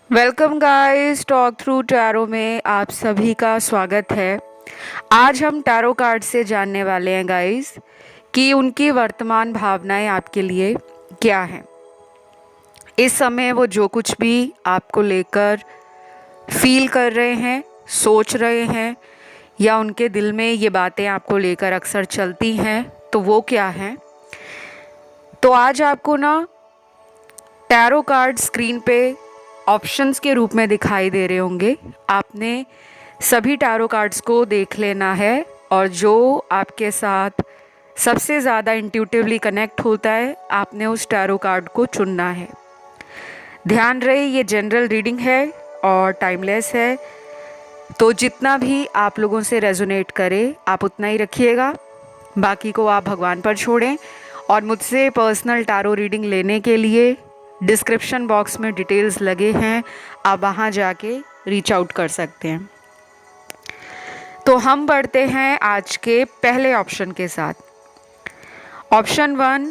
Welcome guys, talk through tarot में आप सभी का स्वागत है। आज हम टैरो कार्ड से जानने वाले हैं गाइस कि उनकी वर्तमान भावनाएं आपके लिए क्या हैं। इस समय वो जो कुछ भी आपको लेकर फील कर रहे हैं, सोच रहे हैं या उनके दिल में ये बातें आपको लेकर अक्सर चलती हैं, तो वो क्या हैं। तो आज आपको ना टैरो कार्ड स्क्रीन पे ऑप्शंस के रूप में दिखाई दे रहे होंगे। आपने सभी टैरो कार्ड्स को देख लेना है और जो आपके साथ सबसे ज़्यादा इंट्यूटिवली कनेक्ट होता है, आपने उस टैरो कार्ड को चुनना है। ध्यान रहे ये जनरल रीडिंग है और टाइमलेस है, तो जितना भी आप लोगों से रेजोनेट करे आप उतना ही रखिएगा, बाकी को आप भगवान पर छोड़ें। और मुझसे पर्सनल टैरो रीडिंग लेने के लिए डिस्क्रिप्शन बॉक्स में डिटेल्स लगे हैं, आप वहाँ जाके रीच आउट कर सकते हैं। तो हम बढ़ते हैं आज के पहले ऑप्शन के साथ। ऑप्शन 1,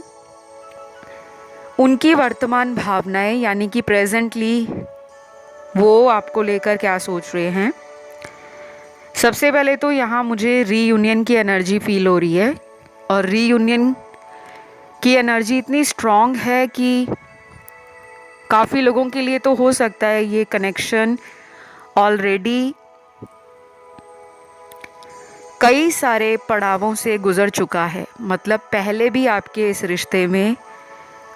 उनकी वर्तमान भावनाएं यानी कि प्रेजेंटली वो आपको लेकर क्या सोच रहे हैं। सबसे पहले तो यहाँ मुझे रीयूनियन की एनर्जी फील हो रही है और रीयूनियन की एनर्जी इतनी स्ट्रॉन्ग है कि काफ़ी लोगों के लिए तो हो सकता है ये कनेक्शन ऑलरेडी कई सारे पड़ावों से गुज़र चुका है। मतलब पहले भी आपके इस रिश्ते में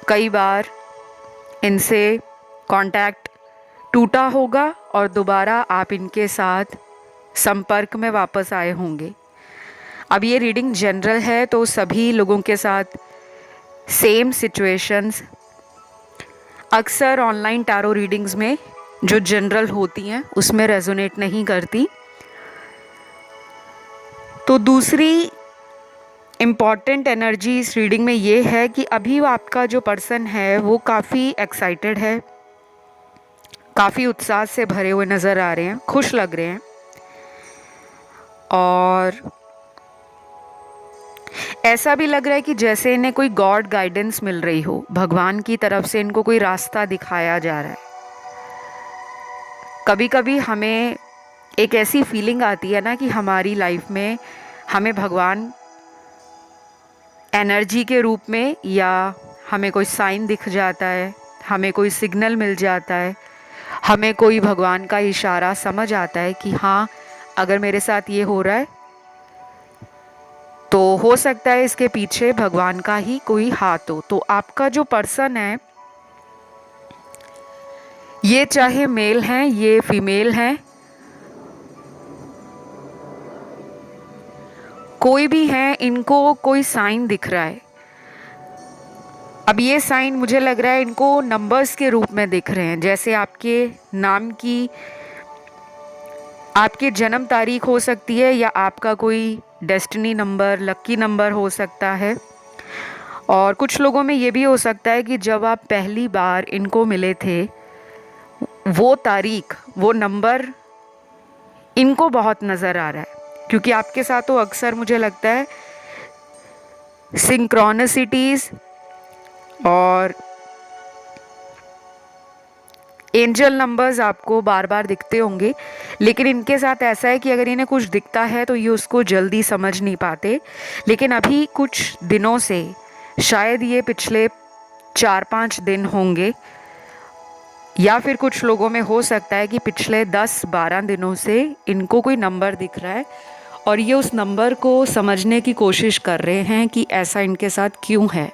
कई बार इनसे कांटेक्ट टूटा होगा और दोबारा आप इनके साथ संपर्क में वापस आए होंगे। अब ये रीडिंग जनरल है, तो सभी लोगों के साथ सेम सिचुएशंस अक्सर ऑनलाइन टैरो रीडिंग्स में जो जनरल होती हैं उसमें रेजोनेट नहीं करती। तो दूसरी इम्पॉर्टेंट एनर्जी इस रीडिंग में ये है कि अभी आपका जो पर्सन है वो काफ़ी एक्साइटेड है, काफ़ी उत्साह से भरे हुए नज़र आ रहे हैं, खुश लग रहे हैं और ऐसा भी लग रहा है कि जैसे इन्हें कोई गॉड गाइडेंस मिल रही हो, भगवान की तरफ से इनको कोई रास्ता दिखाया जा रहा है। कभी कभी हमें एक ऐसी फीलिंग आती है ना कि हमारी लाइफ में हमें भगवान एनर्जी के रूप में या हमें कोई साइन दिख जाता है, हमें कोई सिग्नल मिल जाता है, हमें कोई भगवान का इशारा समझ आता है कि हाँ, अगर मेरे साथ ये हो रहा है तो हो सकता है इसके पीछे भगवान का ही कोई हाथ हो। तो आपका जो पर्सन है, ये चाहे मेल हैं ये फीमेल हैं, कोई भी है, इनको कोई साइन दिख रहा है। अब ये साइन मुझे लग रहा है इनको नंबर्स के रूप में दिख रहे हैं, जैसे आपके नाम की आपकी जन्म तारीख हो सकती है या आपका कोई डेस्टिनी नंबर, लक्की नंबर हो सकता है। और कुछ लोगों में ये भी हो सकता है कि जब आप पहली बार इनको मिले थे, वो तारीख, वो नंबर इनको बहुत नज़र आ रहा है, क्योंकि आपके साथ तो अक्सर मुझे लगता है सिंक्रोनिसिटीज़ और एंजल नंबर्स आपको बार बार दिखते होंगे। लेकिन इनके साथ ऐसा है कि अगर इन्हें कुछ दिखता है तो ये उसको जल्दी समझ नहीं पाते। लेकिन अभी कुछ दिनों से, शायद ये पिछले 4-5 दिन होंगे या फिर कुछ लोगों में हो सकता है कि पिछले 10-12 दिनों से इनको कोई नंबर दिख रहा है और ये उस नंबर को समझने की कोशिश कर रहे हैं कि ऐसा इनके साथ क्यों है।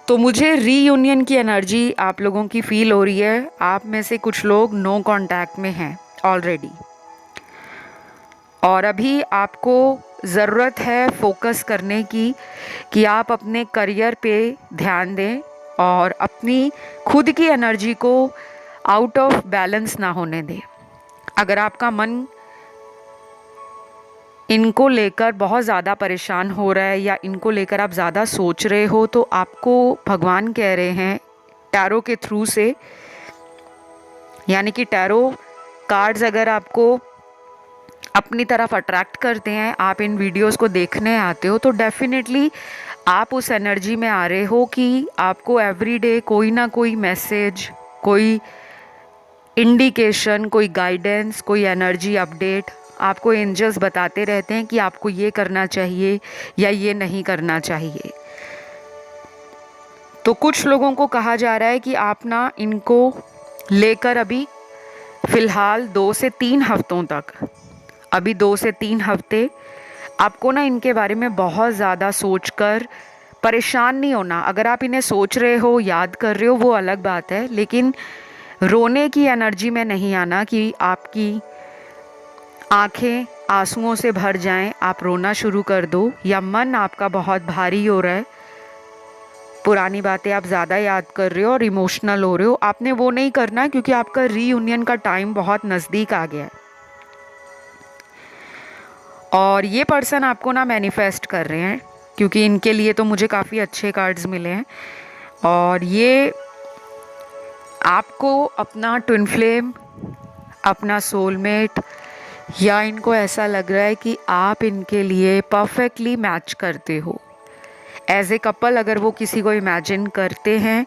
तो मुझे रीयूनियन की एनर्जी आप लोगों की फील हो रही है। आप में से कुछ लोग नो कांटेक्ट में हैं ऑलरेडी और अभी आपको ज़रूरत है फोकस करने की कि आप अपने करियर पे ध्यान दें और अपनी खुद की एनर्जी को आउट ऑफ बैलेंस ना होने दें। अगर आपका मन इनको लेकर बहुत ज़्यादा परेशान हो रहा है या इनको लेकर आप ज़्यादा सोच रहे हो, तो आपको भगवान कह रहे हैं टैरो के थ्रू से, यानी कि टैरो कार्ड्स अगर आपको अपनी तरफ अट्रैक्ट करते हैं, आप इन वीडियोस को देखने आते हो, तो डेफिनेटली आप उस एनर्जी में आ रहे हो कि आपको एवरीडे कोई ना कोई मैसेज, कोई इंडिकेशन, कोई गाइडेंस, कोई एनर्जी अपडेट आपको एंजल्स बताते रहते हैं कि आपको ये करना चाहिए या ये नहीं करना चाहिए। तो कुछ लोगों को कहा जा रहा है कि आप ना इनको लेकर अभी फ़िलहाल 2 से 3 हफ्तों तक, अभी 2 से 3 हफ्ते आपको ना इनके बारे में बहुत ज़्यादा सोचकर परेशान नहीं होना। अगर आप इन्हें सोच रहे हो, याद कर रहे हो, वो अलग बात है, लेकिन रोने की एनर्जी में नहीं आना कि आपकी आंखें आंसुओं से भर जाएं, आप रोना शुरू कर दो, या मन आपका बहुत भारी हो रहा है, पुरानी बातें आप ज़्यादा याद कर रहे हो और इमोशनल हो रहे हो। आपने वो नहीं करना, क्योंकि आपका रीयूनियन का टाइम बहुत नज़दीक आ गया है। और ये पर्सन आपको ना मैनिफेस्ट कर रहे हैं, क्योंकि इनके लिए तो मुझे काफ़ी अच्छे कार्ड्स मिले हैं। और ये आपको अपना ट्विन फ्लेम, अपना सोलमेट, या इनको ऐसा लग रहा है कि आप इनके लिए परफेक्टली मैच करते हो। एज ए कपल अगर वो किसी को इमेजिन करते हैं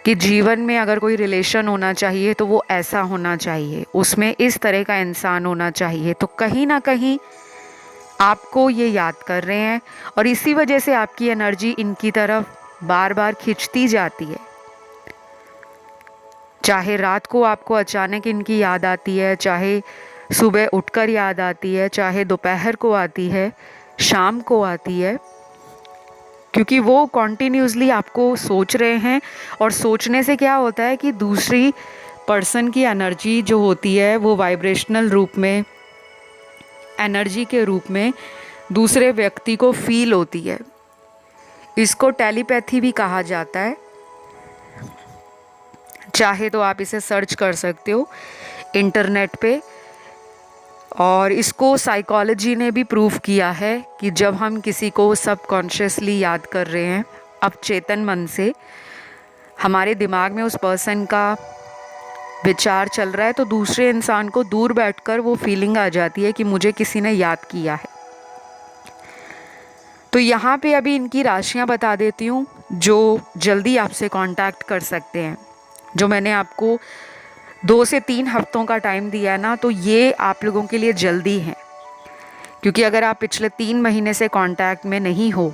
कि जीवन में अगर कोई रिलेशन होना चाहिए तो वो ऐसा होना चाहिए, उसमें इस तरह का इंसान होना चाहिए, तो कहीं ना कहीं आपको ये याद कर रहे हैं और इसी वजह से आपकी एनर्जी इनकी तरफ बार बार खिंचती जाती है। चाहे रात को आपको अचानक इनकी याद आती है, चाहे सुबह उठकर याद आती है, चाहे दोपहर को आती है, शाम को आती है, क्योंकि वो कॉन्टिन्यूसली आपको सोच रहे हैं। और सोचने से क्या होता है कि दूसरी पर्सन की एनर्जी जो होती है वो वाइब्रेशनल रूप में, एनर्जी के रूप में दूसरे व्यक्ति को फील होती है। इसको टेलीपैथी भी कहा जाता है। चाहे तो आप इसे सर्च कर सकते हो इंटरनेट पे। और इसको साइकोलॉजी ने भी प्रूव किया है कि जब हम किसी को सबकॉन्शियसली याद कर रहे हैं, अब चेतन मन से हमारे दिमाग में उस पर्सन का विचार चल रहा है, तो दूसरे इंसान को दूर बैठकर वो फीलिंग आ जाती है कि मुझे किसी ने याद किया है। तो यहाँ पे अभी इनकी राशियाँ बता देती हूँ जो जल्दी आपसे कांटेक्ट कर सकते हैं। जो मैंने आपको 2 से 3 हफ्तों का टाइम दिया है ना, तो ये आप लोगों के लिए जल्दी है, क्योंकि अगर आप पिछले 3 महीने से कांटेक्ट में नहीं हो,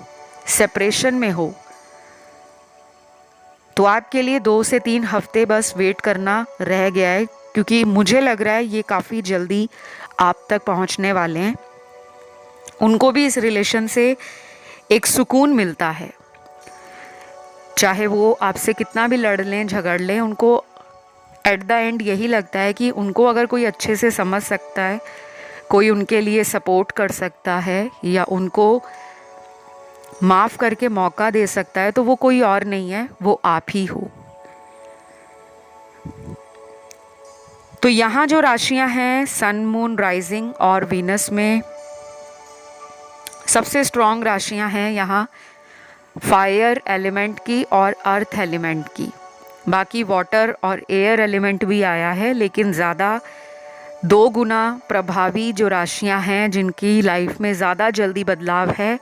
सेपरेशन में हो, तो आपके लिए 2 से 3 हफ्ते बस वेट करना रह गया है, क्योंकि मुझे लग रहा है ये काफ़ी जल्दी आप तक पहुंचने वाले हैं। उनको भी इस रिलेशन से एक सुकून मिलता है, चाहे वो आपसे कितना भी लड़ लें, झगड़ लें, उनको एट द एंड यही लगता है कि उनको अगर कोई अच्छे से समझ सकता है, कोई उनके लिए सपोर्ट कर सकता है, या उनको माफ़ करके मौका दे सकता है, तो वो कोई और नहीं है, वो आप ही हो। तो यहाँ जो राशियाँ हैं, सन, मून, राइजिंग और वीनस में सबसे स्ट्रॉन्ग राशियाँ हैं यहाँ फायर एलिमेंट की और अर्थ एलिमेंट की। बाकी वाटर और एयर एलिमेंट भी आया है, लेकिन ज़्यादा 2 गुना प्रभावी जो राशियां हैं, जिनकी लाइफ में ज़्यादा जल्दी बदलाव है,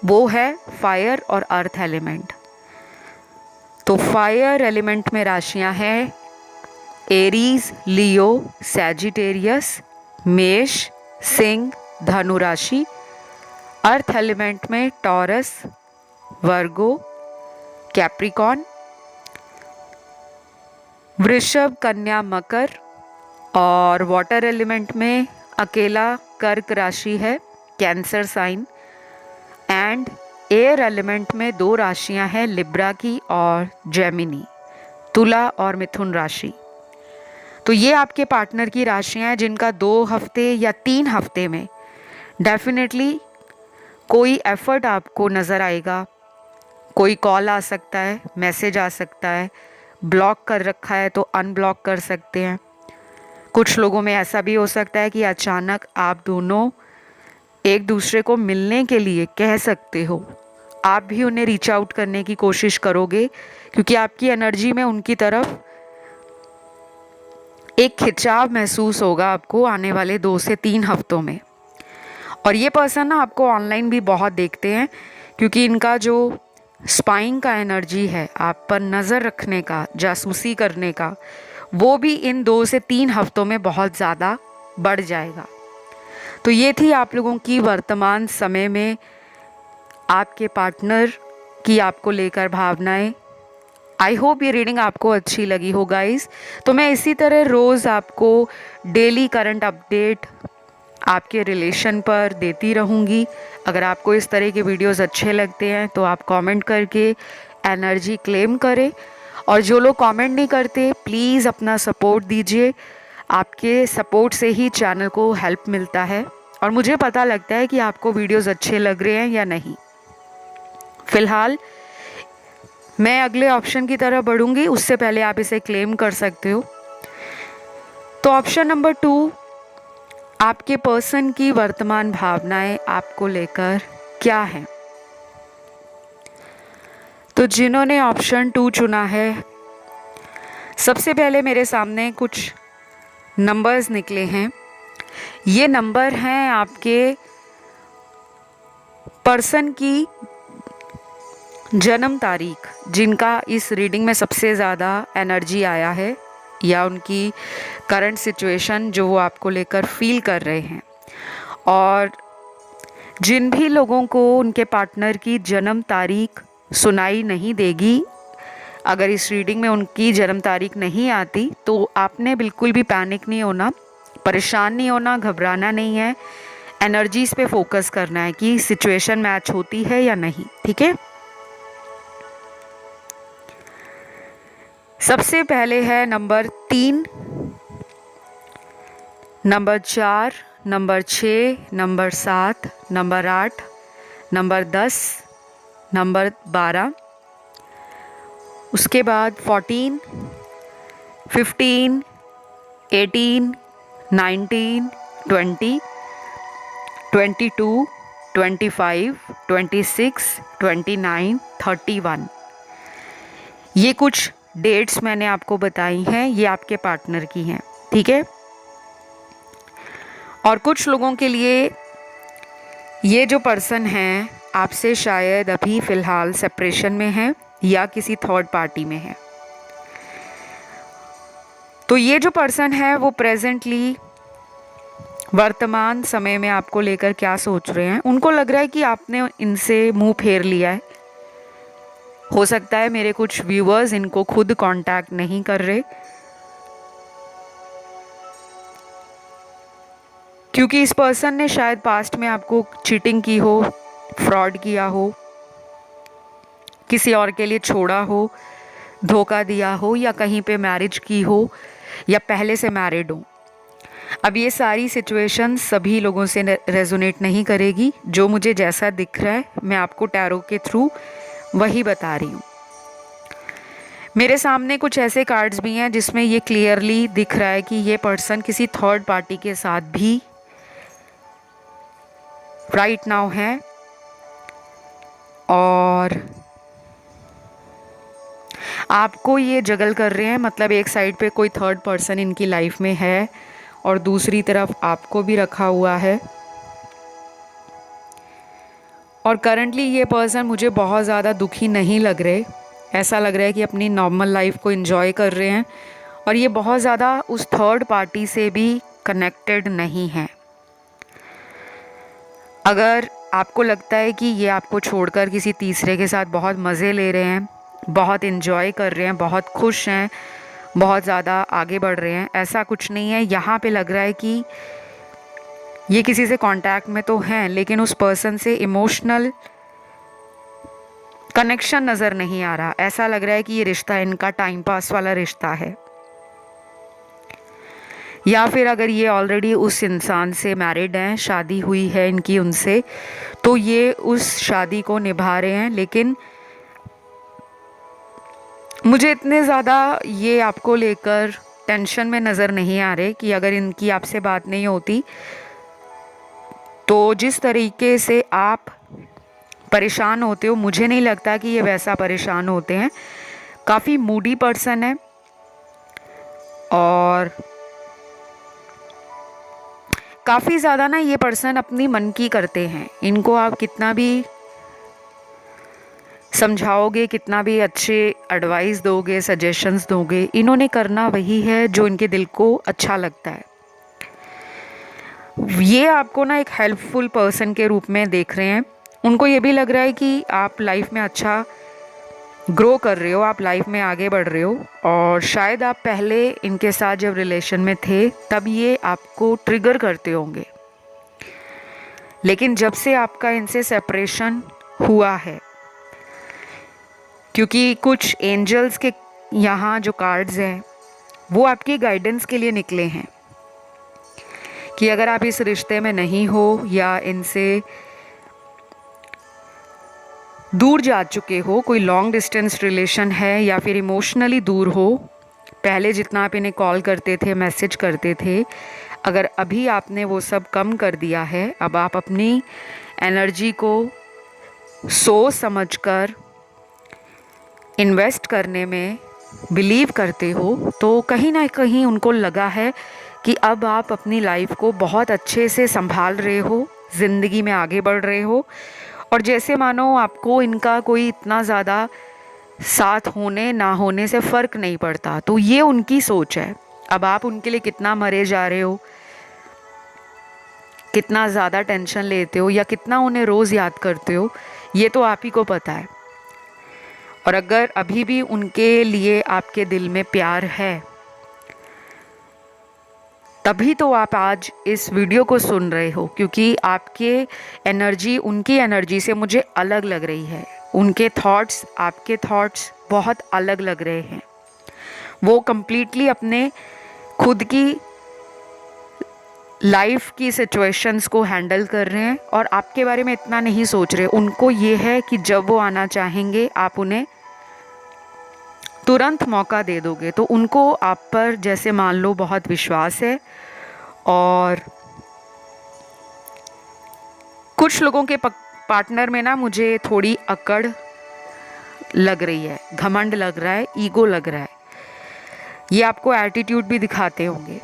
वो है फायर और अर्थ एलिमेंट। तो फायर एलिमेंट में राशियां हैं एरीज, लियो, सैजिटेरियस, मेष, सिंह, धनु राशि। अर्थ एलिमेंट में टॉरस, वर्गो, कैप्रिकॉन, वृषभ, कन्या, मकर। और वाटर एलिमेंट में अकेला कर्क राशि है, cancer sign. And air element में 2 राशियां हैं, लिब्रा की और जेमिनी, तुला और मिथुन राशि। तो ये आपके पार्टनर की राशियां हैं, जिनका 2 हफ्ते या 3 हफ्ते में डेफिनेटली कोई एफर्ट आपको नज़र आएगा। कोई कॉल आ सकता है, मैसेज आ सकता है, ब्लॉक कर रखा है तो अनब्लॉक कर सकते हैं। कुछ लोगों में ऐसा भी हो सकता है कि अचानक आप दोनों एक दूसरे को मिलने के लिए कह सकते हो, आप भी उन्हें रीच आउट करने की कोशिश करोगे, क्योंकि आपकी एनर्जी में उनकी तरफ एक खिंचाव महसूस होगा आपको आने वाले 2 से 3 हफ्तों में। और ये पर्सन ना आपको ऑनलाइन भी बहुत देखते हैं, क्योंकि इनका जो स्पाइंग का एनर्जी है, आप पर नज़र रखने का, जासूसी करने का, वो भी इन 2 से 3 हफ्तों में बहुत ज़्यादा बढ़ जाएगा। तो ये थी आप लोगों की वर्तमान समय में आपके पार्टनर की आपको लेकर भावनाएं। आई होप ये रीडिंग आपको अच्छी लगी हो गाइस। तो मैं इसी तरह रोज़ आपको डेली करंट अपडेट आपके रिलेशन पर देती रहूँगी। अगर आपको इस तरह के वीडियोस अच्छे लगते हैं तो आप कमेंट करके एनर्जी क्लेम करें, और जो लोग कमेंट नहीं करते प्लीज़ अपना सपोर्ट दीजिए। आपके सपोर्ट से ही चैनल को हेल्प मिलता है और मुझे पता लगता है कि आपको वीडियोस अच्छे लग रहे हैं या नहीं। फ़िलहाल मैं अगले ऑप्शन की तरफ बढ़ूंगी, उससे पहले आप इसे क्लेम कर सकते हो। तो ऑप्शन नंबर 2, आपके पर्सन की वर्तमान भावनाएं आपको लेकर क्या है। तो जिन्होंने ऑप्शन 2 चुना है, सबसे पहले मेरे सामने कुछ नंबर्स निकले हैं। ये नंबर हैं आपके पर्सन की जन्म तारीख, जिनका इस रीडिंग में सबसे ज़्यादा एनर्जी आया है, या उनकी करंट सिचुएशन जो वो आपको लेकर फील कर रहे हैं। और जिन भी लोगों को उनके पार्टनर की जन्म तारीख सुनाई नहीं देगी, अगर इस रीडिंग में उनकी जन्म तारीख नहीं आती, तो आपने बिल्कुल भी पैनिक नहीं होना, परेशान नहीं होना, घबराना नहीं है। एनर्जीज पे फोकस करना है कि सिचुएशन मैच होती है या नहीं, ठीक है। सबसे पहले है number 3, number 4, number 6, number 7, number 8, number 10, number 12, उसके बाद 14, 15, 18, 19, 20, 22, 25, 26, 29, 31। ये कुछ डेट्स मैंने आपको बताई हैं, ये आपके पार्टनर की हैं, ठीक है। और कुछ लोगों के लिए ये जो पर्सन हैं आपसे शायद अभी फ़िलहाल सेपरेशन में है या किसी थर्ड पार्टी में है। तो ये जो पर्सन है वो प्रेजेंटली वर्तमान समय में आपको लेकर क्या सोच रहे हैं। उनको लग रहा है कि आपने इनसे मुंह फेर लिया है। हो सकता है मेरे कुछ व्यूअर्स इनको खुद कांटेक्ट नहीं कर रहे, क्योंकि इस पर्सन ने शायद पास्ट में आपको चीटिंग की हो, फ्रॉड किया हो, किसी और के लिए छोड़ा हो, धोखा दिया हो, या कहीं पे मैरिज की हो, या पहले से मैरिड हो। अब ये सारी सिचुएशन सभी लोगों से रेजोनेट नहीं करेगी। जो मुझे जैसा दिख रहा है मैं आपको टैरो के थ्रू वही बता रही हूँ। मेरे सामने कुछ ऐसे कार्ड्स भी हैं जिसमें ये क्लियरली दिख रहा है कि ये पर्सन किसी थर्ड पार्टी के साथ भी राइट नाउ है, और आपको ये जगल कर रहे हैं। मतलब एक साइड पे कोई थर्ड पर्सन इनकी लाइफ में है और दूसरी तरफ आपको भी रखा हुआ है। और करंटली ये पर्सन मुझे बहुत ज़्यादा दुखी नहीं लग रहे। ऐसा लग रहा है कि अपनी नॉर्मल लाइफ को एंजॉय कर रहे हैं, और ये बहुत ज़्यादा उस थर्ड पार्टी से भी कनेक्टेड नहीं है। अगर आपको लगता है कि ये आपको छोड़कर किसी तीसरे के साथ बहुत मज़े ले रहे हैं, बहुत एंजॉय कर रहे हैं, बहुत खुश हैं, बहुत ज़्यादा आगे बढ़ रहे हैं, ऐसा कुछ नहीं है। यहाँ पे लग रहा है कि ये किसी से कांटेक्ट में तो हैं, लेकिन उस पर्सन से इमोशनल कनेक्शन नज़र नहीं आ रहा। ऐसा लग रहा है कि ये रिश्ता इनका टाइम पास वाला रिश्ता है, या फिर अगर ये ऑलरेडी उस इंसान से मैरिड हैं, शादी हुई है इनकी उनसे, तो ये उस शादी को निभा रहे हैं। लेकिन मुझे इतने ज़्यादा ये आपको लेकर टेंशन में नज़र नहीं आ रहे कि अगर इनकी आपसे बात नहीं होती तो जिस तरीके से आप परेशान होते हो, मुझे नहीं लगता कि ये वैसा परेशान होते हैं। काफ़ी मूडी पर्सन है, और काफ़ी ज़्यादा ना ये पर्सन अपनी मन की करते हैं। इनको आप कितना भी समझाओगे, कितना भी अच्छे एडवाइस दोगे, सजेशंस दोगे, इन्होंने करना वही है जो इनके दिल को अच्छा लगता है। ये आपको ना एक हेल्पफुल पर्सन के रूप में देख रहे हैं। उनको ये भी लग रहा है कि आप लाइफ में अच्छा ग्रो कर रहे हो, आप लाइफ में आगे बढ़ रहे हो, और शायद आप पहले इनके साथ जब रिलेशन में थे तब ये आपको ट्रिगर करते होंगे, लेकिन जब से आपका इनसे सेपरेशन हुआ है, क्योंकि कुछ एंजल्स के यहाँ जो कार्ड्स हैं वो आपकी गाइडेंस के लिए निकले हैं कि अगर आप इस रिश्ते में नहीं हो या इनसे दूर जा चुके हो, कोई लॉन्ग डिस्टेंस रिलेशन है या फिर इमोशनली दूर हो, पहले जितना आप इन्हें कॉल करते थे, मैसेज करते थे, अगर अभी आपने वो सब कम कर दिया है, अब आप अपनी एनर्जी को सोच समझकर इन्वेस्ट करने में बिलीव करते हो, तो कहीं ना कहीं उनको लगा है कि अब आप अपनी लाइफ को बहुत अच्छे से संभाल रहे हो, ज़िंदगी में आगे बढ़ रहे हो, और जैसे मानो आपको इनका कोई इतना ज़्यादा साथ होने ना होने से फ़र्क नहीं पड़ता। तो ये उनकी सोच है। अब आप उनके लिए कितना मरे जा रहे हो, कितना ज़्यादा टेंशन लेते हो या कितना उन्हें रोज़ याद करते हो, ये तो आप ही को पता है। और अगर अभी भी उनके लिए आपके दिल में प्यार है, तभी तो आप आज इस वीडियो को सुन रहे हो, क्योंकि आपके एनर्जी उनकी एनर्जी से मुझे अलग लग रही है। उनके थॉट्स आपके थॉट्स बहुत अलग लग रहे हैं। वो कंप्लीटली अपने खुद की लाइफ की सिचुएशंस को हैंडल कर रहे हैं और आपके बारे में इतना नहीं सोच रहे। उनको ये है कि जब वो आना चाहेंगे आप उन्हें तुरंत मौका दे दोगे। तो उनको आप पर जैसे मान लो बहुत विश्वास है, और कुछ लोगों के पार्टनर में ना मुझे थोड़ी अकड़ लग रही है, घमंड लग रहा है, ईगो लग रहा है। ये आपको एटीट्यूड भी दिखाते होंगे।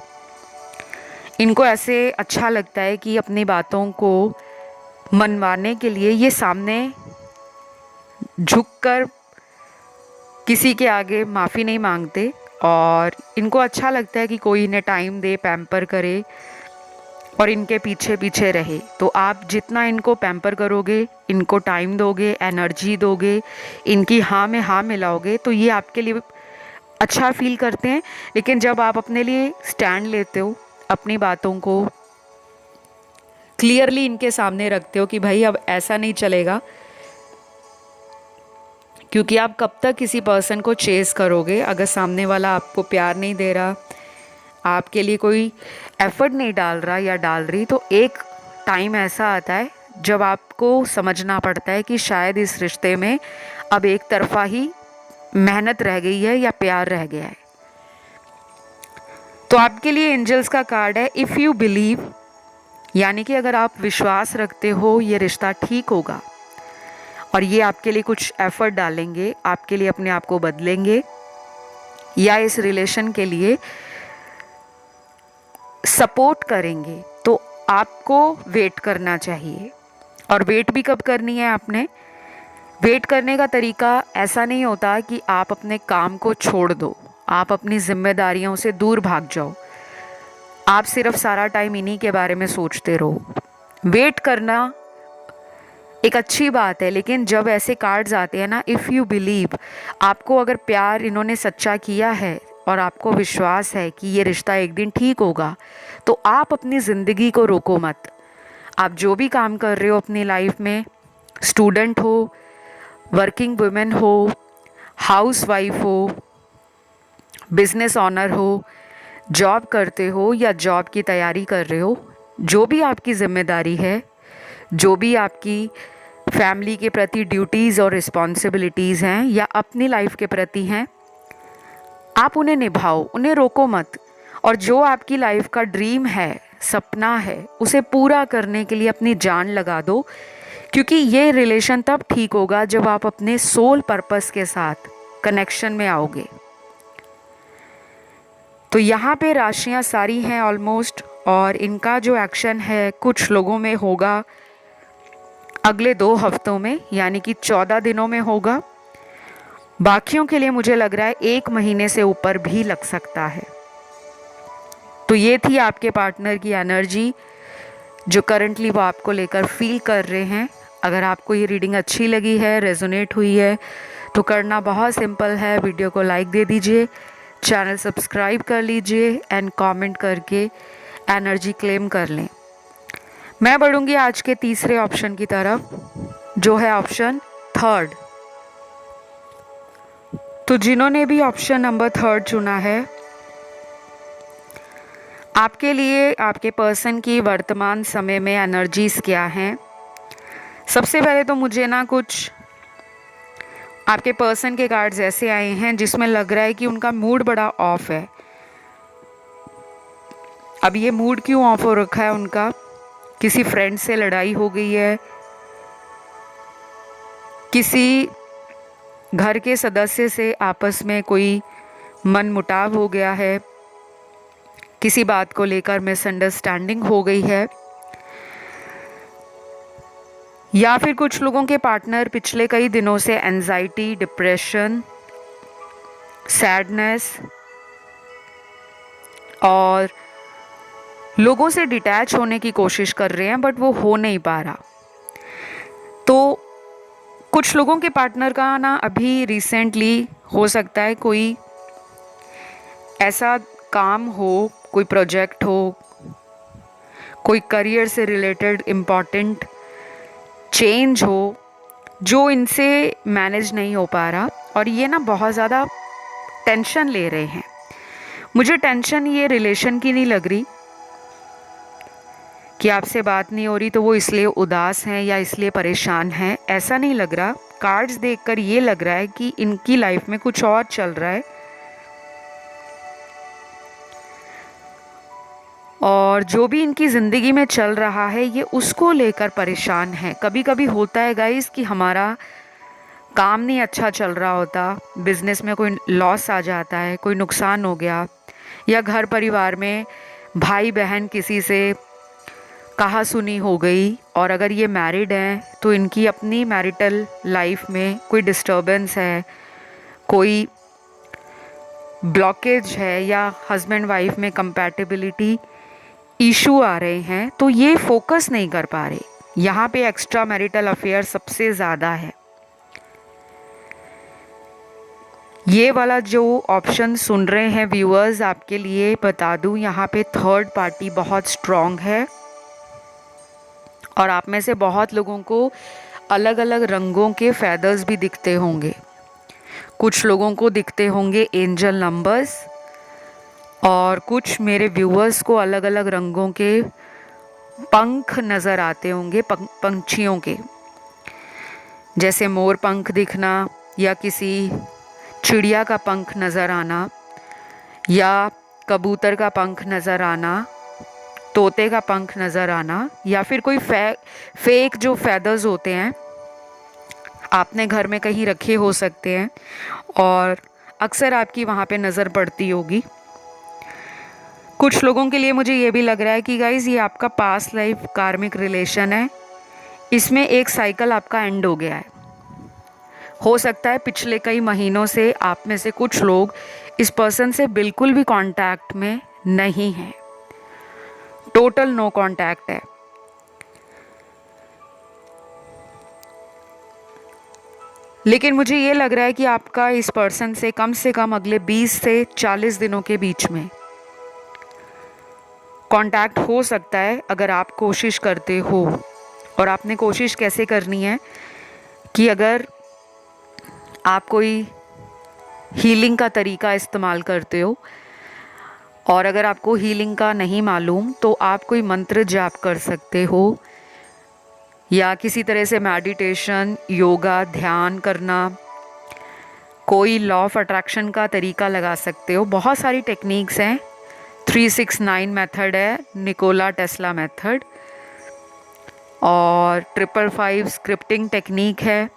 इनको ऐसे अच्छा लगता है कि अपनी बातों को मनवाने के लिए ये सामने झुककर किसी के आगे माफ़ी नहीं मांगते, और इनको अच्छा लगता है कि कोई इन्हें टाइम दे, पैम्पर करे और इनके पीछे पीछे रहे। तो आप जितना इनको पैम्पर करोगे, इनको टाइम दोगे, एनर्जी दोगे, इनकी हाँ में हाँ मिलाओगे, तो ये आपके लिए अच्छा फील करते हैं। लेकिन जब आप अपने लिए स्टैंड लेते हो, अपनी बातों को क्लियरली इनके सामने रखते हो कि भाई अब ऐसा नहीं चलेगा, क्योंकि आप कब तक किसी पर्सन को चेस करोगे अगर सामने वाला आपको प्यार नहीं दे रहा, आपके लिए कोई एफर्ट नहीं डाल रहा या डाल रही। तो एक टाइम ऐसा आता है जब आपको समझना पड़ता है कि शायद इस रिश्ते में अब एक तरफा ही मेहनत रह गई है या प्यार रह गया है। तो आपके लिए एंजल्स का कार्ड है इफ़ यू बिलीव, यानी कि अगर आप विश्वास रखते हो ये रिश्ता ठीक होगा, और ये आपके लिए कुछ एफर्ट डालेंगे, आपके लिए अपने आप को बदलेंगे, या इस रिलेशन के लिए सपोर्ट करेंगे, तो आपको वेट करना चाहिए। और वेट भी कब करनी है आपने? वेट करने का तरीका ऐसा नहीं होता कि आप अपने काम को छोड़ दो, आप अपनी जिम्मेदारियों से दूर भाग जाओ, आप सिर्फ सारा टाइम इन्हीं के बारे में सोचते रहो। वेट करना एक अच्छी बात है, लेकिन जब ऐसे कार्ड्स आते हैं ना, इफ़ यू बिलीव, आपको अगर प्यार इन्होंने सच्चा किया है और आपको विश्वास है कि ये रिश्ता एक दिन ठीक होगा, तो आप अपनी ज़िंदगी को रोको मत। आप जो भी काम कर रहे हो अपनी लाइफ में, स्टूडेंट हो, वर्किंग वुमेन हो, हाउस वाइफ हो, बिजनेस ऑनर हो, जॉब करते हो या जॉब की तैयारी कर रहे हो, जो भी आपकी जिम्मेदारी है, जो भी आपकी फैमिली के प्रति ड्यूटीज़ और रिस्पॉन्सिबिलिटीज़ हैं या अपनी लाइफ के प्रति हैं, आप उन्हें निभाओ, उन्हें रोको मत। और जो आपकी लाइफ का ड्रीम है, सपना है, उसे पूरा करने के लिए अपनी जान लगा दो, क्योंकि ये रिलेशन तब ठीक होगा जब आप अपने सोल पर्पस के साथ कनेक्शन में आओगे। तो यहाँ पे राशियाँ सारी हैं ऑलमोस्ट, और इनका जो एक्शन है कुछ लोगों में होगा अगले 2 हफ्तों में, यानी कि 14 दिनों में होगा। बाकियों के लिए मुझे लग रहा है 1 महीने से ऊपर भी लग सकता है। तो ये थी आपके पार्टनर की एनर्जी जो करंटली वो आपको लेकर फील कर रहे हैं। अगर आपको ये रीडिंग अच्छी लगी है, रेजोनेट हुई है, तो करना बहुत सिंपल है, वीडियो को लाइक दे दीजिए, चैनल सब्सक्राइब कर लीजिए एंड कमेंट करके एनर्जी क्लेम कर लें। मैं बढ़ूंगी आज के तीसरे ऑप्शन की तरफ, जो है ऑप्शन 3। तो जिन्होंने भी ऑप्शन नंबर 3 चुना है, आपके लिए आपके पर्सन की वर्तमान समय में एनर्जीज क्या हैं। सबसे पहले तो मुझे ना कुछ आपके पर्सन के कार्ड्स ऐसे आए हैं जिसमें लग रहा है कि उनका मूड बड़ा ऑफ है। अब ये मूड क्यों ऑफ हो रखा है उनका? किसी फ्रेंड से लड़ाई हो गई है, किसी घर के सदस्य से आपस में कोई मनमुटाव हो गया है, किसी बात को लेकर मिसअंडरस्टैंडिंग हो गई है, या फिर कुछ लोगों के पार्टनर पिछले कई दिनों से एंजाइटी, डिप्रेशन, सैडनेस और लोगों से डिटैच होने की कोशिश कर रहे हैं, बट वो हो नहीं पा रहा। तो कुछ लोगों के पार्टनर का ना अभी रिसेंटली हो सकता है कोई ऐसा काम हो, कोई प्रोजेक्ट हो, कोई करियर से रिलेटेड इम्पॉर्टेंट चेंज हो जो इनसे मैनेज नहीं हो पा रहा, और ये ना बहुत ज़्यादा टेंशन ले रहे हैं। मुझे टेंशन ये रिलेशन की नहीं लग रही कि आपसे बात नहीं हो रही तो वो इसलिए उदास हैं या इसलिए परेशान हैं, ऐसा नहीं लग रहा। कार्ड्स देखकर ये लग रहा है कि इनकी लाइफ में कुछ और चल रहा है और जो भी इनकी ज़िंदगी में चल रहा है ये उसको लेकर परेशान है। कभी कभी होता है गाइस कि हमारा काम नहीं अच्छा चल रहा होता, बिजनेस में कोई लॉस आ जाता है, कोई नुकसान हो गया, या घर परिवार में भाई बहन किसी से कहा सुनी हो गई, और अगर ये मैरिड हैं तो इनकी अपनी मैरिटल लाइफ में कोई डिस्टर्बेंस है, कोई ब्लॉकेज है, या हस्बैंड वाइफ में कंपैटिबिलिटी इशू आ रहे हैं, तो ये फोकस नहीं कर पा रहे। यहाँ पे एक्स्ट्रा मैरिटल अफेयर सबसे ज़्यादा है। ये वाला जो ऑप्शन सुन रहे हैं व्यूअर्स, आपके लिए बता दूं, यहाँ पे थर्ड पार्टी बहुत स्ट्रॉन्ग है और आप में से बहुत लोगों को अलग अलग रंगों के फेदर्स भी दिखते होंगे। कुछ लोगों को दिखते होंगे एंजल नंबर्स, और कुछ मेरे व्यूअर्स को अलग अलग रंगों के पंख नज़र आते होंगे, पंछियों के, जैसे मोर पंख दिखना, या किसी चिड़िया का पंख नज़र आना, या कबूतर का पंख नज़र आना, तोते का पंख नज़र आना, या फिर कोई फेक जो फेदर्स होते हैं आपने घर में कहीं रखे हो सकते हैं और अक्सर आपकी वहाँ पे नज़र पड़ती होगी। कुछ लोगों के लिए मुझे ये भी लग रहा है कि गाइज़ ये आपका पास्ट लाइफ कार्मिक रिलेशन है, इसमें एक साइकिल आपका एंड हो गया है। हो सकता है पिछले कई महीनों से आप में से कुछ लोग इस पर्सन से बिल्कुल भी कांटेक्ट में नहीं हैं, टोटल नो कांटेक्ट है। लेकिन मुझे ये लग रहा है कि आपका इस पर्सन से कम अगले 20 से 40 दिनों के बीच में कांटेक्ट हो सकता है, अगर आप कोशिश करते हो। और आपने कोशिश कैसे करनी है कि अगर आप कोई हीलिंग का तरीका इस्तेमाल करते हो, और अगर आपको हीलिंग का नहीं मालूम तो आप कोई मंत्र जाप कर सकते हो, या किसी तरह से मेडिटेशन, योगा, ध्यान करना, कोई लॉ ऑफ अट्रैक्शन का तरीका लगा सकते हो। बहुत सारी टेक्निक्स हैं। 369 मेथड है, निकोला टेस्ला मेथड, और 555 स्क्रिप्टिंग टेक्निक है,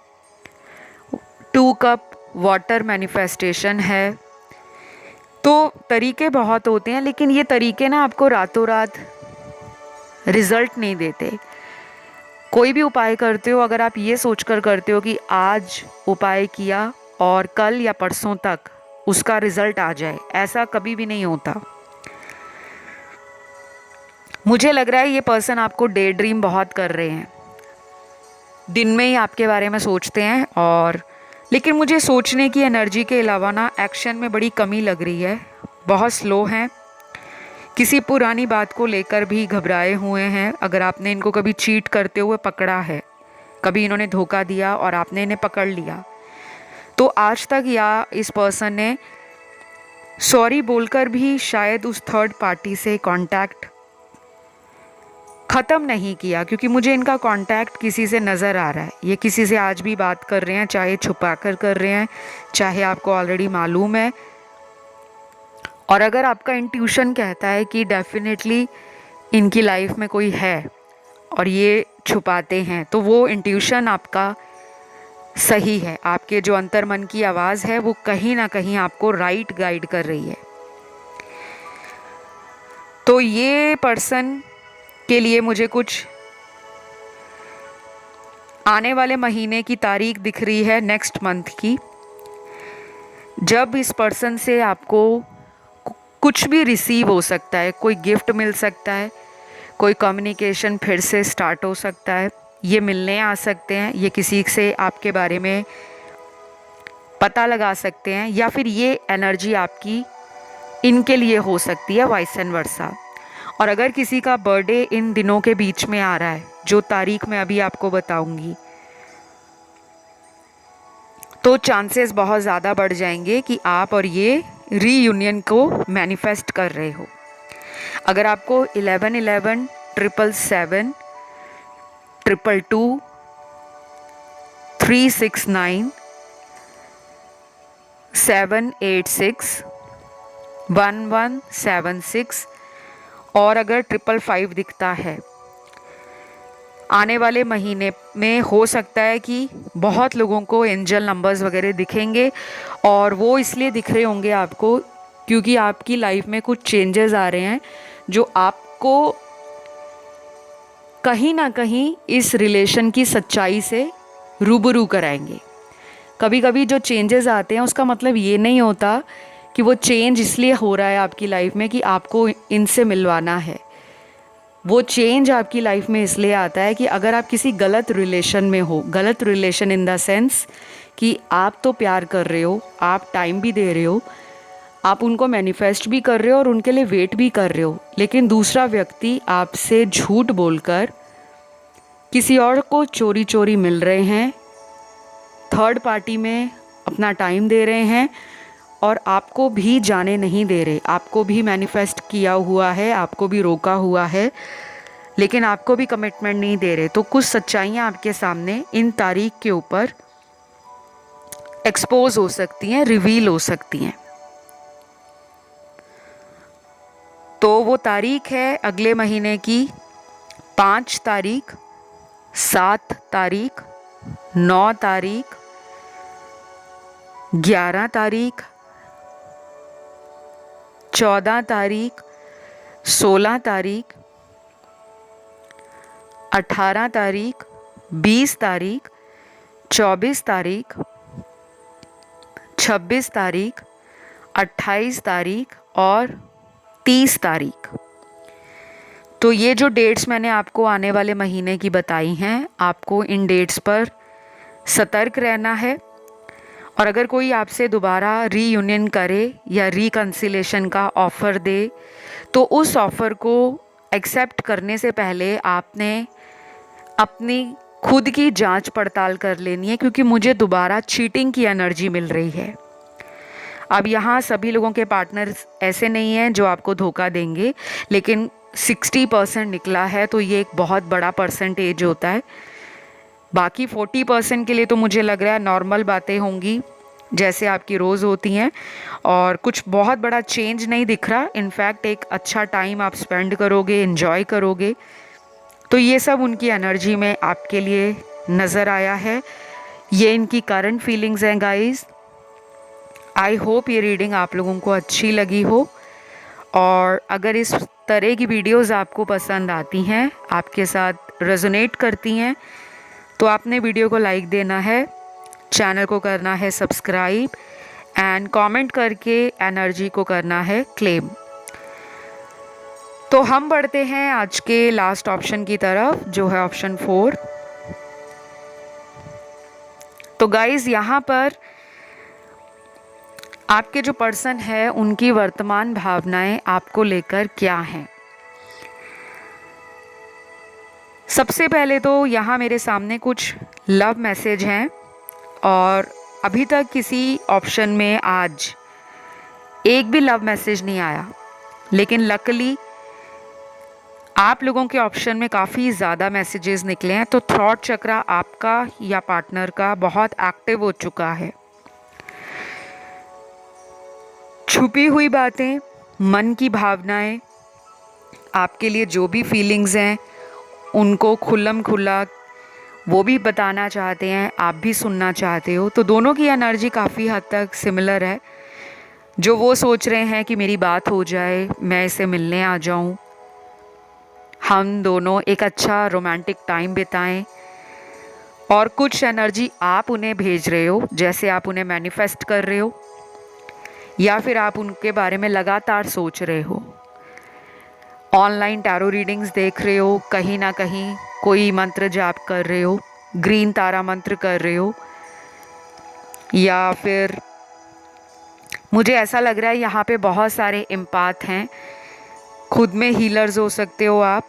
2 कप वाटर मैनिफेस्टेशन है। तो तरीके बहुत होते हैं, लेकिन ये तरीके ना आपको रातों रात रिजल्ट नहीं देते। कोई भी उपाय करते हो, अगर आप ये सोचकर करते हो कि आज उपाय किया और कल या परसों तक उसका रिजल्ट आ जाए, ऐसा कभी भी नहीं होता। मुझे लग रहा है ये पर्सन आपको डे ड्रीम बहुत कर रहे हैं, दिन में ही आपके बारे में सोचते हैं। और लेकिन मुझे सोचने की एनर्जी के अलावा ना एक्शन में बड़ी कमी लग रही है, बहुत स्लो हैं। किसी पुरानी बात को लेकर भी घबराए हुए हैं। अगर आपने इनको कभी चीट करते हुए पकड़ा है, कभी इन्होंने धोखा दिया और आपने इन्हें पकड़ लिया, तो आज तक या इस पर्सन ने सॉरी बोलकर भी शायद उस थर्ड पार्टी से कांटेक्ट ख़त्म नहीं किया, क्योंकि मुझे इनका कांटेक्ट किसी से नज़र आ रहा है। ये किसी से आज भी बात कर रहे हैं, चाहे छुपा कर रहे हैं, चाहे आपको ऑलरेडी मालूम है। और अगर आपका इंट्यूशन कहता है कि डेफिनेटली इनकी लाइफ में कोई है और ये छुपाते हैं, तो वो इंट्यूशन आपका सही है। आपके जो अंतर्मन की आवाज़ है वो कहीं ना कहीं आपको राइट गाइड कर रही है। तो ये पर्सन के लिए मुझे कुछ आने वाले महीने की तारीख दिख रही है, नेक्स्ट मंथ की, जब इस पर्सन से आपको कुछ भी रिसीव हो सकता है। कोई गिफ्ट मिल सकता है, कोई कम्युनिकेशन फिर से स्टार्ट हो सकता है, ये मिलने आ सकते हैं, ये किसी से आपके बारे में पता लगा सकते हैं, या फिर ये एनर्जी आपकी इनके लिए हो सकती है, वाइस एंड वर्सा। और अगर किसी का बर्थडे इन दिनों के बीच में आ रहा है, जो तारीख मैं अभी आपको बताऊंगी, तो चांसेस बहुत ज़्यादा बढ़ जाएंगे कि आप और ये रीयूनियन को मैनिफेस्ट कर रहे हो। अगर आपको 1111 777 222 369 786 1176 और अगर 555 दिखता है, आने वाले महीने में हो सकता है कि बहुत लोगों को एंजल नंबर्स वगैरह दिखेंगे। और वो इसलिए दिख रहे होंगे आपको क्योंकि आपकी लाइफ में कुछ चेंजेस आ रहे हैं जो आपको कहीं ना कहीं इस रिलेशन की सच्चाई से रूबरू कराएंगे। कभी कभी जो चेंजेस आते हैं उसका मतलब ये नहीं होता कि वो चेंज इसलिए हो रहा है आपकी लाइफ में कि आपको इनसे मिलवाना है। वो चेंज आपकी लाइफ में इसलिए आता है कि अगर आप किसी गलत रिलेशन में हो, गलत रिलेशन इन द सेंस कि आप तो प्यार कर रहे हो, आप टाइम भी दे रहे हो, आप उनको मैनिफेस्ट भी कर रहे हो और उनके लिए वेट भी कर रहे हो, लेकिन दूसरा व्यक्ति आपसे झूठ बोलकर किसी और को चोरी चोरी मिल रहे हैं, थर्ड पार्टी में अपना टाइम दे रहे हैं और आपको भी जाने नहीं दे रहे। आपको भी मैनिफेस्ट किया हुआ है, आपको भी रोका हुआ है, लेकिन आपको भी कमिटमेंट नहीं दे रहे। तो कुछ सच्चाइयाँ आपके सामने इन तारीख के ऊपर एक्सपोज हो सकती हैं, रिवील हो सकती हैं। तो वो तारीख है अगले महीने की 5 तारीख, 7 तारीख, 9 तारीख, 11 तारीख, 14 तारीख, 16 तारीख, 18 तारीख, 20 तारीख, 24 तारीख, 26 तारीख, 28 तारीख और 30 तारीख। तो ये जो डेट्स मैंने आपको आने वाले महीने की बताई हैं, आपको इन डेट्स पर सतर्क रहना है। और अगर कोई आपसे दोबारा रीयूनियन करे या रिकन्सिलेशन का ऑफ़र दे, तो उस ऑफ़र को एक्सेप्ट करने से पहले आपने अपनी खुद की जांच पड़ताल कर लेनी है, क्योंकि मुझे दोबारा चीटिंग की एनर्जी मिल रही है। अब यहाँ सभी लोगों के पार्टनर्स ऐसे नहीं हैं जो आपको धोखा देंगे, लेकिन 60% निकला है, तो ये एक बहुत बड़ा परसेंटेज होता है। बाकी 40% के लिए तो मुझे लग रहा है नॉर्मल बातें होंगी जैसे आपकी रोज़ होती हैं, और कुछ बहुत बड़ा चेंज नहीं दिख रहा। इनफैक्ट एक अच्छा टाइम आप स्पेंड करोगे, एंजॉय करोगे। तो ये सब उनकी एनर्जी में आपके लिए नज़र आया है। ये इनकी करंट फीलिंग्स हैं गाइस। आई होप ये रीडिंग आप लोगों को अच्छी लगी हो, और अगर इस तरह की वीडियोस आपको पसंद आती हैं, आपके साथ रेजोनेट करती हैं, तो आपने वीडियो को लाइक देना है, चैनल को करना है सब्सक्राइब एंड कमेंट करके एनर्जी को करना है क्लेम। तो हम बढ़ते हैं आज के लास्ट ऑप्शन की तरफ, जो है ऑप्शन 4। तो गाइज यहाँ पर आपके जो पर्सन है उनकी वर्तमान भावनाएं आपको लेकर क्या हैं। सबसे पहले तो यहाँ मेरे सामने कुछ लव मैसेज हैं और अभी तक किसी ऑप्शन में आज एक भी लव मैसेज नहीं आया, लेकिन लकीली आप लोगों के ऑप्शन में काफ़ी ज़्यादा मैसेजेस निकले हैं। तो थॉट चक्र आपका या पार्टनर का बहुत एक्टिव हो चुका है। छुपी हुई बातें, मन की भावनाएं, आपके लिए जो भी फीलिंग्स हैं उनको खुल्लम खुल्ला वो भी बताना चाहते हैं, आप भी सुनना चाहते हो। तो दोनों की एनर्जी काफ़ी हद तक सिमिलर है। जो वो सोच रहे हैं कि मेरी बात हो जाए, मैं इसे मिलने आ जाऊं, हम दोनों एक अच्छा रोमांटिक टाइम बिताएं, और कुछ एनर्जी आप उन्हें भेज रहे हो, जैसे आप उन्हें मैनिफेस्ट कर रहे हो या फिर आप उनके बारे में लगातार सोच रहे हो। ऑनलाइन टैरो रीडिंग्स देख रहे हो, कहीं ना कहीं कोई मंत्र जाप कर रहे हो, ग्रीन तारा मंत्र कर रहे हो, या फिर मुझे ऐसा लग रहा है यहाँ पे बहुत सारे एम्पाथ हैं। खुद में हीलर्स हो सकते हो आप,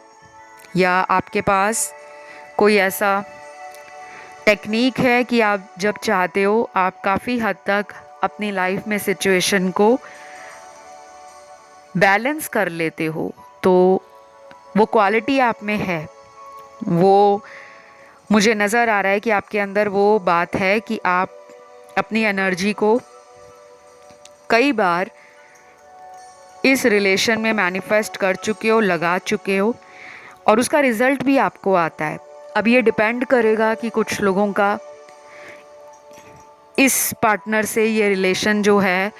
या आपके पास कोई ऐसा टेक्निक है कि आप जब चाहते हो आप काफ़ी हद तक अपनी लाइफ में सिचुएशन को बैलेंस कर लेते हो। तो वो क्वालिटी आप में है, वो मुझे नज़र आ रहा है कि आपके अंदर वो बात है कि आप अपनी एनर्जी को कई बार इस रिलेशन में मैनिफेस्ट कर चुके हो, लगा चुके हो, और उसका रिज़ल्ट भी आपको आता है। अब ये डिपेंड करेगा कि कुछ लोगों का इस पार्टनर से ये रिलेशन जो है,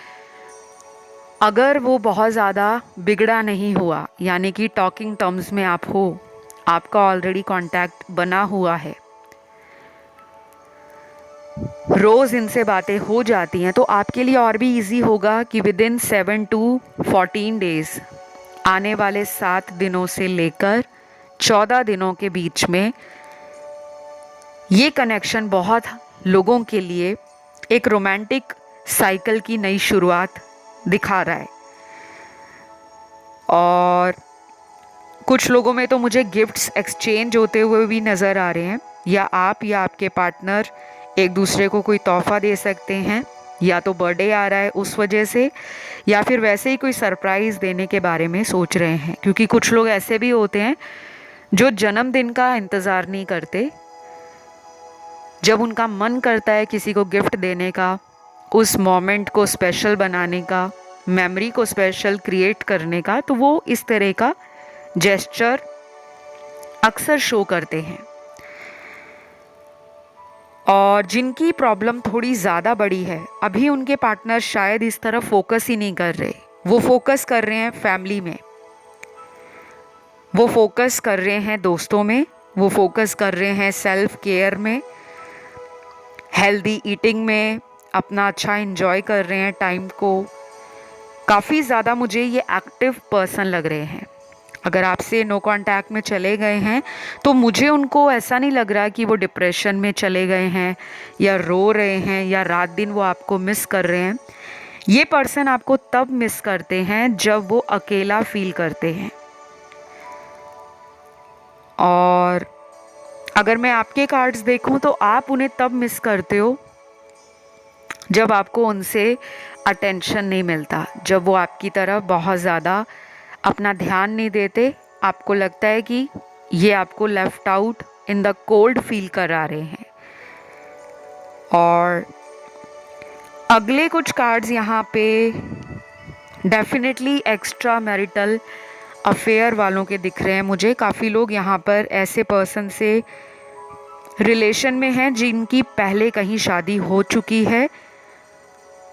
अगर वो बहुत ज़्यादा बिगड़ा नहीं हुआ, यानी कि टॉकिंग टर्म्स में आप हो, आपका ऑलरेडी कांटेक्ट बना हुआ है, रोज़ इनसे बातें हो जाती हैं, तो आपके लिए और भी इजी होगा कि विद इन 7 to 14 डेज़, आने वाले 7 दिनों से लेकर 14 दिनों के बीच में ये कनेक्शन बहुत लोगों के लिए एक रोमांटिक साइकिल की नई शुरुआत दिखा रहा है। और कुछ लोगों में तो मुझे गिफ्ट्स एक्सचेंज होते हुए भी नज़र आ रहे हैं, या आप या आपके पार्टनर एक दूसरे को कोई तोहफा दे सकते हैं, या तो बर्थडे आ रहा है उस वजह से, या फिर वैसे ही कोई सरप्राइज़ देने के बारे में सोच रहे हैं। क्योंकि कुछ लोग ऐसे भी होते हैं जो जन्मदिन का इंतज़ार नहीं करते, जब उनका मन करता है किसी को गिफ्ट देने का, उस मोमेंट को स्पेशल बनाने का, मेमोरी को स्पेशल क्रिएट करने का, तो वो इस तरह का जेस्चर अक्सर शो करते हैं। और जिनकी प्रॉब्लम थोड़ी ज़्यादा बड़ी है, अभी उनके पार्टनर शायद इस तरफ फोकस ही नहीं कर रहे। वो फोकस कर रहे हैं फैमिली में, वो फोकस कर रहे हैं दोस्तों में, वो फोकस कर रहे हैं सेल्फ केयर में, हेल्दी ईटिंग में, अपना अच्छा एंजॉय कर रहे हैं टाइम को। काफ़ी ज़्यादा मुझे ये एक्टिव पर्सन लग रहे हैं। अगर आपसे नो कांटेक्ट में चले गए हैं तो मुझे उनको ऐसा नहीं लग रहा कि वो डिप्रेशन में चले गए हैं या रो रहे हैं या रात दिन वो आपको मिस कर रहे हैं। ये पर्सन आपको तब मिस करते हैं जब वो अकेला फील करते हैं। और अगर मैं आपके कार्ड्स देखूं तो आप उन्हें तब मिस करते हो जब आपको उनसे अटेंशन नहीं मिलता, जब वो आपकी तरफ बहुत ज़्यादा अपना ध्यान नहीं देते। आपको लगता है कि ये आपको left out in the cold feel करा रहे हैं। और अगले कुछ कार्ड्स यहाँ पे डेफिनेटली एक्स्ट्रा मैरिटल अफेयर वालों के दिख रहे हैं मुझे। काफ़ी लोग यहाँ पर ऐसे पर्सन से रिलेशन में हैं जिनकी पहले कहीं शादी हो चुकी है,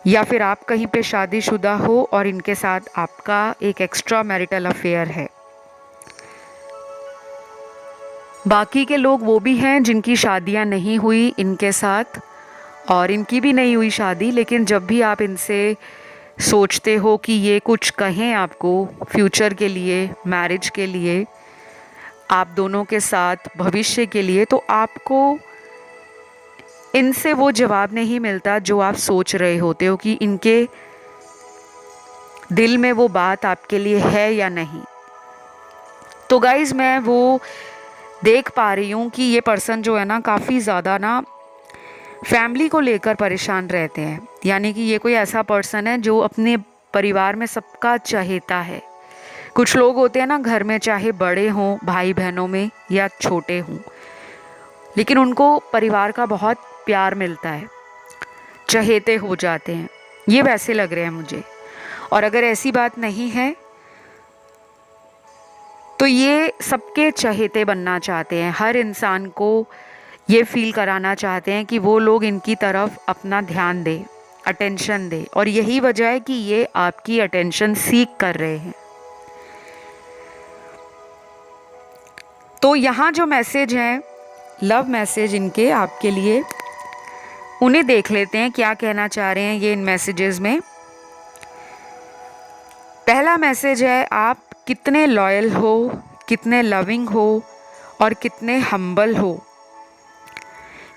या फिर आप कहीं पे शादीशुदा हो और इनके साथ आपका एक एक्स्ट्रा मैरिटल अफेयर है। बाकी के लोग वो भी हैं जिनकी शादियां नहीं हुई इनके साथ, और इनकी भी नहीं हुई शादी, लेकिन जब भी आप इनसे सोचते हो कि ये कुछ कहें आपको फ्यूचर के लिए, मैरिज के लिए, आप दोनों के साथ भविष्य के लिए, तो आपको इनसे वो जवाब नहीं मिलता जो आप सोच रहे होते हो कि इनके दिल में वो बात आपके लिए है या नहीं। तो गाइज़, मैं वो देख पा रही हूँ कि ये पर्सन जो है ना, काफ़ी ज़्यादा ना फैमिली को लेकर परेशान रहते हैं। यानी कि ये कोई ऐसा पर्सन है जो अपने परिवार में सबका चहेता है। कुछ लोग होते हैं ना घर में, चाहे बड़े हों भाई बहनों में या छोटे हों, लेकिन उनको परिवार का बहुत प्यार मिलता है, चहेते हो जाते हैं। ये वैसे लग रहे हैं मुझे। और अगर ऐसी बात नहीं है तो ये सबके चहेते बनना चाहते हैं। हर इंसान को ये फील कराना चाहते हैं कि वो लोग इनकी तरफ अपना ध्यान दें, अटेंशन दें, और यही वजह है कि ये आपकी अटेंशन सीख कर रहे हैं। तो यहाँ जो मैसेज हैं, लव मैसेज इनके आपके लिए, उन्हें देख लेते हैं क्या कहना चाह रहे हैं ये इन मैसेजेस में। पहला मैसेज है, आप कितने लॉयल हो, कितने लविंग हो और कितने हम्बल हो,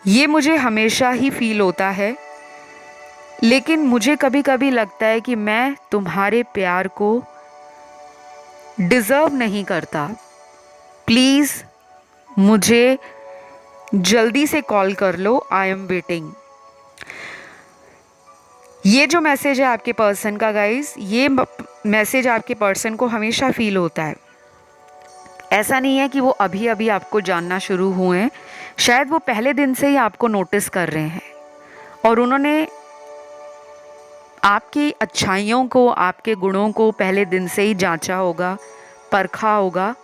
ये मुझे हमेशा ही फील होता है, लेकिन मुझे कभी कभी लगता है कि मैं तुम्हारे प्यार को डिज़र्व नहीं करता। प्लीज़ मुझे जल्दी से कॉल कर लो, आई एम वेटिंग। ये जो मैसेज है आपके पर्सन का गाइस, ये मैसेज आपके पर्सन को हमेशा फील होता है। ऐसा नहीं है कि वो अभी अभी आपको जानना शुरू हुए हैं, शायद वो पहले दिन से ही आपको नोटिस कर रहे हैं और उन्होंने आपकी अच्छाइयों को, आपके गुणों को पहले दिन से ही जांचा होगा, परखा होगा,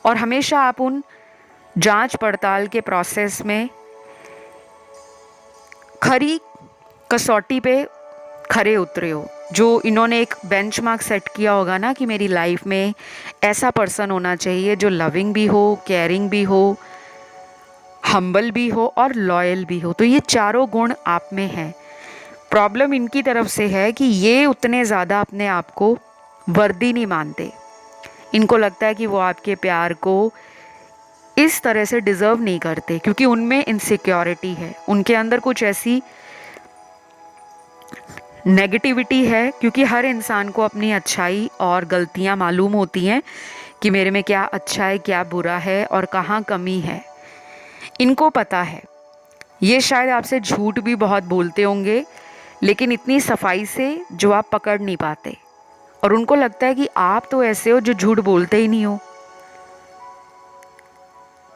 और हमेशा आप उन जांच पड़ताल के प्रोसेस में खरी कसौटी पे खरे उतरे हो। जो इन्होंने एक बेंचमार्क सेट किया होगा ना कि मेरी लाइफ में ऐसा पर्सन होना चाहिए जो लविंग भी हो, केयरिंग भी हो, हम्बल भी हो और लॉयल भी हो। तो ये चारों गुण आप में हैं। प्रॉब्लम इनकी तरफ से है कि ये उतने ज़्यादा अपने आप को वर्दी नहीं मानते। इनको लगता है कि वो आपके प्यार को इस तरह से डिज़र्व नहीं करते, क्योंकि उनमें इनसिक्योरिटी है, उनके अंदर कुछ ऐसी नेगेटिविटी है। क्योंकि हर इंसान को अपनी अच्छाई और गलतियां मालूम होती हैं कि मेरे में क्या अच्छा है, क्या बुरा है और कहाँ कमी है, इनको पता है। ये शायद आपसे झूठ भी बहुत बोलते होंगे, लेकिन इतनी सफाई से जो आप पकड़ नहीं पाते, और उनको लगता है कि आप तो ऐसे हो जो झूठ बोलते ही नहीं हो।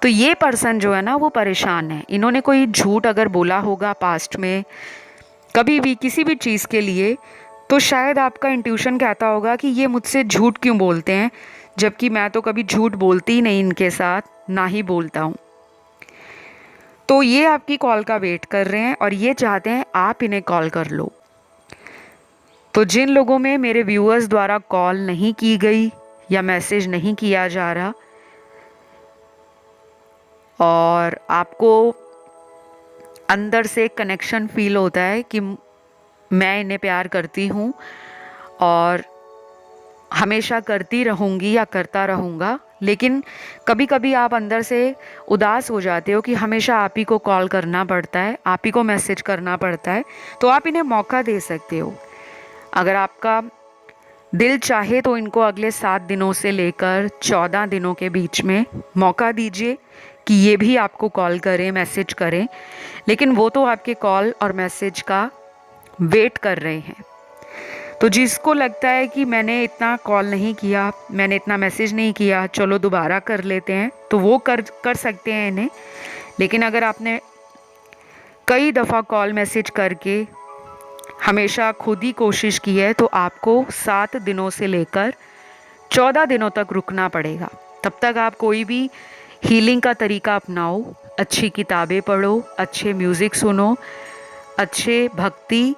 तो ये पर्सन जो है ना, वो परेशान है। इन्होंने कोई झूठ अगर बोला होगा पास्ट में कभी भी किसी भी चीज़ के लिए, तो शायद आपका इंट्यूशन कहता होगा कि ये मुझसे झूठ क्यों बोलते हैं, जबकि मैं तो कभी झूठ बोलती ही नहीं इनके साथ, ना ही बोलता हूँ। तो ये आपकी कॉल का वेट कर रहे हैं और ये चाहते हैं आप इन्हें कॉल कर लो। तो जिन लोगों में मेरे व्यूअर्स द्वारा कॉल नहीं की गई या मैसेज नहीं किया जा रहा और आपको अंदर से कनेक्शन फील होता है कि मैं इन्हें प्यार करती हूँ और हमेशा करती रहूँगी या करता रहूँगा, लेकिन कभी कभी आप अंदर से उदास हो जाते हो कि हमेशा आप ही को कॉल करना पड़ता है, आप ही को मैसेज करना पड़ता है, तो आप इन्हें मौका दे सकते हो। अगर आपका दिल चाहे तो इनको अगले 7 दिनों से लेकर 14 दिनों के बीच में मौका दीजिए कि ये भी आपको कॉल करें, मैसेज करें, लेकिन वो तो आपके कॉल और मैसेज का वेट कर रहे हैं। तो जिसको लगता है कि मैंने इतना कॉल नहीं किया, मैंने इतना मैसेज नहीं किया, चलो दोबारा कर लेते हैं, तो वो कर सकते हैं इन्हें। लेकिन अगर आपने कई दफ़ा कॉल मैसेज करके हमेशा खुद ही कोशिश की है, तो आपको 7 दिनों से लेकर 14 दिनों तक रुकना पड़ेगा। तब तक आप कोई भी हीलिंग का तरीका अपनाओ, अच्छी किताबें पढ़ो, अच्छे म्यूज़िक सुनो, अच्छे भक्ति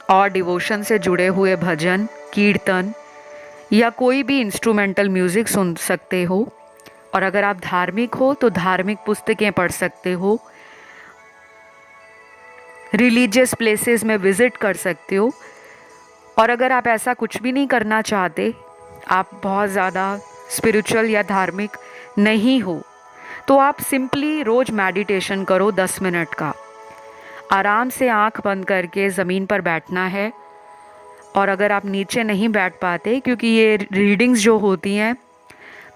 और डिवोशन से जुड़े हुए भजन, कीर्तन या कोई भी इंस्ट्रूमेंटल म्यूज़िक सुन सकते हो, और अगर आप धार्मिक हो तो धार्मिक पुस्तकें पढ़ सकते हो, रिलीजियस प्लेसेस में विज़िट कर सकते हो। और अगर आप ऐसा कुछ भी नहीं करना चाहते, आप बहुत ज़्यादा स्पिरिचुअल या धार्मिक नहीं हो, तो आप सिंपली रोज़ मेडिटेशन करो 10 मिनट का। आराम से आंख बंद करके ज़मीन पर बैठना है। और अगर आप नीचे नहीं बैठ पाते, क्योंकि ये रीडिंग्स जो होती हैं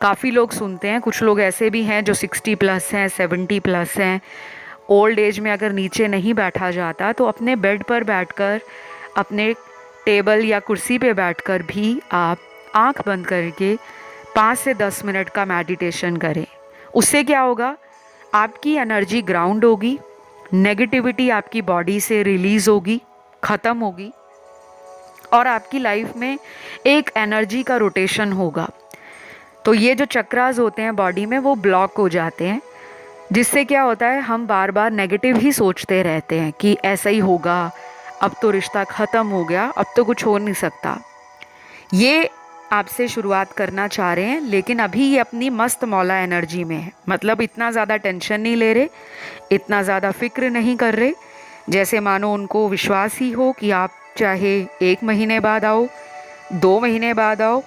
काफ़ी लोग सुनते हैं, कुछ लोग ऐसे भी हैं जो 60 प्लस हैं, 70 प्लस हैं, ओल्ड एज में अगर नीचे नहीं बैठा जाता तो अपने बेड पर बैठकर, अपने टेबल या कुर्सी पे बैठकर भी आप आंख बंद करके 5 से 10 मिनट का मेडिटेशन करें। उससे क्या होगा, आपकी एनर्जी ग्राउंड होगी, नेगेटिविटी आपकी बॉडी से रिलीज़ होगी, ख़त्म होगी, और आपकी लाइफ में एक एनर्जी का रोटेशन होगा। तो ये जो चक्रास होते हैं बॉडी में वो ब्लॉक हो जाते हैं, जिससे क्या होता है, हम बार बार नेगेटिव ही सोचते रहते हैं कि ऐसा ही होगा, अब तो रिश्ता ख़त्म हो गया, अब तो कुछ हो नहीं सकता। ये आपसे शुरुआत करना चाह रहे हैं, लेकिन अभी ये अपनी मस्त मौला एनर्जी में है। मतलब इतना ज़्यादा टेंशन नहीं ले रहे, इतना ज़्यादा फिक्र नहीं कर रहे, जैसे मानो उनको विश्वास ही हो कि आप चाहे 1 महीने बाद आओ, 2 महीने बाद आओ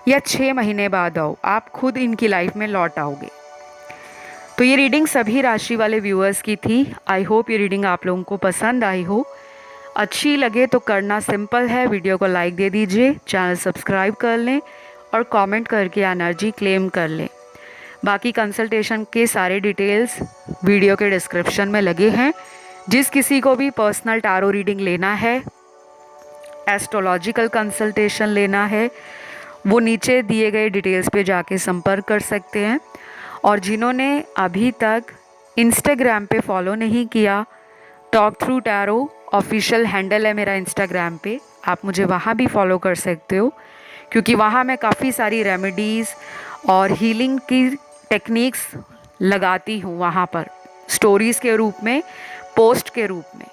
या 6 महीने बाद आओ, आप खुद इनकी लाइफ में लौट आओगे। तो ये रीडिंग सभी राशि वाले व्यूअर्स की थी। आई होप ये रीडिंग आप लोगों को पसंद आई हो। अच्छी लगे तो करना सिंपल है, वीडियो को लाइक दे दीजिए, चैनल सब्सक्राइब कर लें और कमेंट करके एनर्जी क्लेम कर लें। बाकी कंसल्टेशन के सारे डिटेल्स वीडियो के डिस्क्रिप्शन में लगे हैं। जिस किसी को भी पर्सनल टारो रीडिंग लेना है, एस्ट्रोलॉजिकल कंसल्टेशन लेना है, वो नीचे दिए गए डिटेल्स पे जाके संपर्क कर सकते हैं। और जिन्होंने अभी तक इंस्टाग्राम पे फॉलो नहीं किया, talk through tarot official handle है मेरा इंस्टाग्राम पे, आप मुझे वहाँ भी फॉलो कर सकते हो, क्योंकि वहाँ मैं काफ़ी सारी रेमेडीज़ और हीलिंग की टेक्निक्स लगाती हूँ वहाँ पर, स्टोरीज़ के रूप में, पोस्ट के रूप में।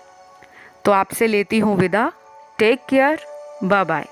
तो आपसे लेती हूँ विदा। Take care, bye bye.